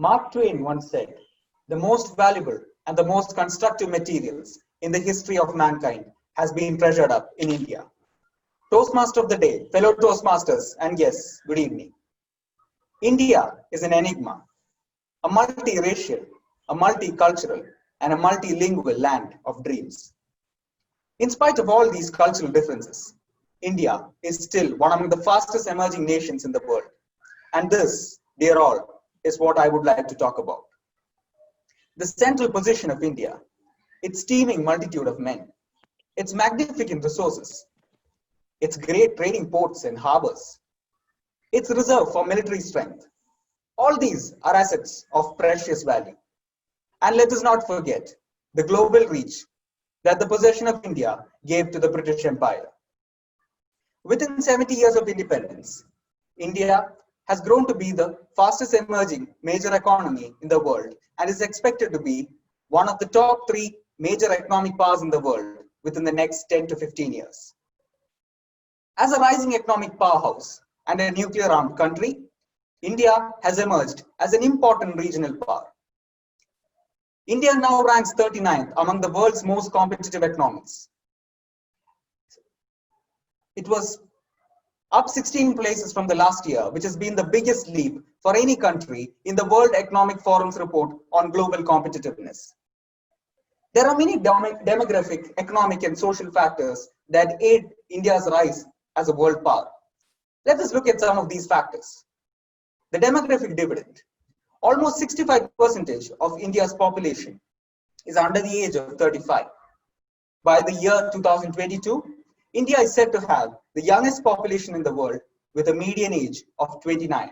Mark Twain once said, "The most valuable and the most constructive materials in the history of mankind has been treasured up in India." Toastmaster of the day, fellow Toastmasters, and yes, good evening. India is an enigma, a multiracial, a multicultural, and a multilingual land of dreams. In spite of all these cultural differences, India is still one among the fastest emerging nations in the world. And this, dear all, is what I would like to talk about. The central position of India, its teeming multitude of men, its magnificent resources, its great trading ports and harbors, its reserve for military strength. All these are assets of precious value. And let us not forget the global reach that the possession of India gave to the British Empire. Within 70 years of independence, India has grown to be the fastest emerging major economy in the world and is expected to be one of the top 3 major economic powers in the world within the next 10 to 15 years. As a rising economic powerhouse and a nuclear-armed country, India has emerged as an important regional power. India now ranks 39th among the world's most competitive economies. It was up 16 places from the last year, which has been the biggest leap for any country in the World Economic Forum's report on global competitiveness. There are many demographic, economic, and social factors that aid India's rise as a world power. Let us look at some of these factors. The demographic dividend. Almost 65% of India's population is under the age of 35. By the year 2022, India is said to have the youngest population in the world with a median age of 29.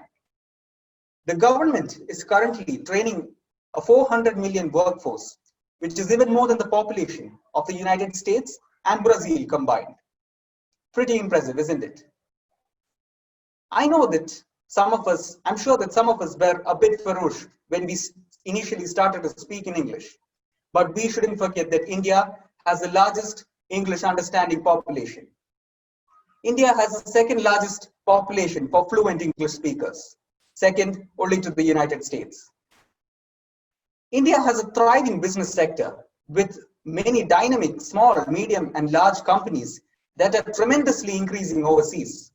The government is currently training a 400 million workforce, which is even more than the population of the United States and Brazil combined. Pretty impressive, isn't it? I know that I'm sure that some of us were a bit ferocious when we initially started to speak in English, but we shouldn't forget that India has the largest English understanding population. India has the second largest population for fluent English speakers, second only to the United States. India has a thriving business sector with many dynamic small, medium, and large companies that are tremendously increasing overseas.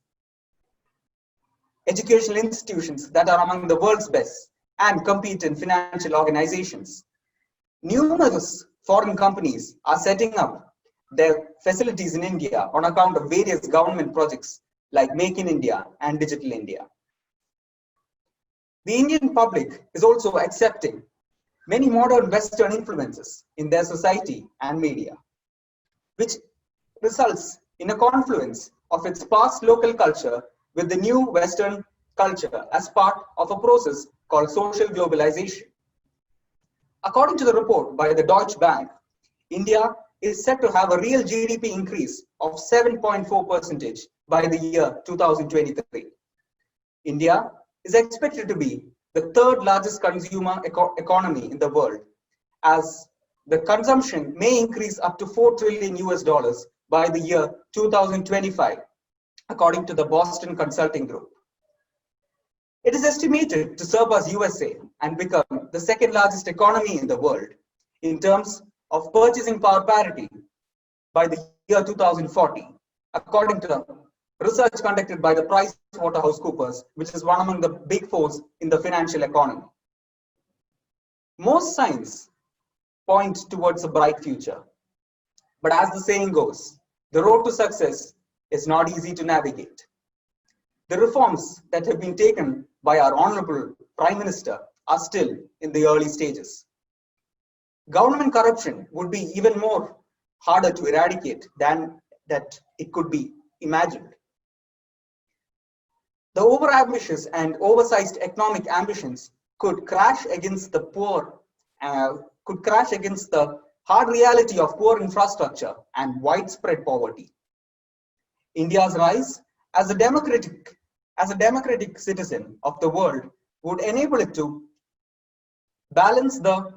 Educational institutions that are among the world's best and compete in financial organizations. Numerous foreign companies are setting up their facilities in India on account of various government projects like Make in India and Digital India. The Indian public is also accepting many modern Western influences in their society and media, which results in a confluence of its past local culture with the new Western culture as part of a process called social globalization. According to the report by the Deutsche Bank, India is set to have a real GDP increase of 7.4% by the year 2023. India is expected to be the third largest consumer economy in the world, as the consumption may increase up to $4 trillion by the year 2025, according to the Boston Consulting Group. It is estimated to surpass USA and become the second largest economy in the world in terms of purchasing power parity by the year 2040, according to research conducted by the PricewaterhouseCoopers, which is one among the big fours in the financial economy. Most signs point towards a bright future. But as the saying goes, the road to success is not easy to navigate. The reforms that have been taken by our Honorable Prime Minister are still in the early stages. Government corruption would be even more harder to eradicate than that it could be imagined. The overambitious and oversized economic ambitions could crash against the hard reality of poor infrastructure and widespread poverty. India's rise as a democratic citizen of the world would enable it to balance the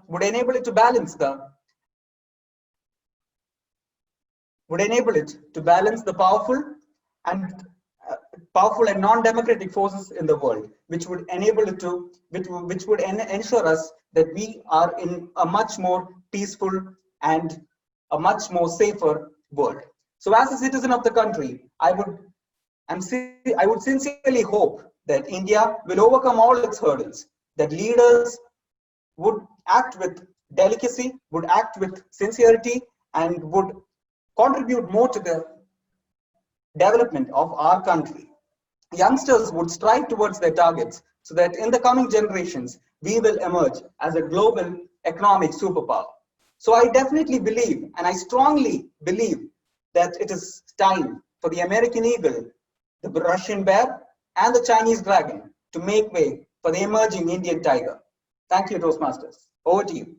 powerful and powerful and non-democratic forces in the world, which would enable it to, which would ensure us that we are in a much more peaceful and a much more safer world. So, as a citizen of the country, I would sincerely hope that India will overcome all its hurdles, that leaders would act with delicacy, would act with sincerity, and would contribute more to the development of our country. Youngsters would strive towards their targets so that in the coming generations, we will emerge as a global economic superpower. So I definitely believe, and I strongly believe, that it is time for the American eagle, the Russian bear, and the Chinese dragon to make way for the emerging Indian tiger. Thank you, Toastmasters. Over to you.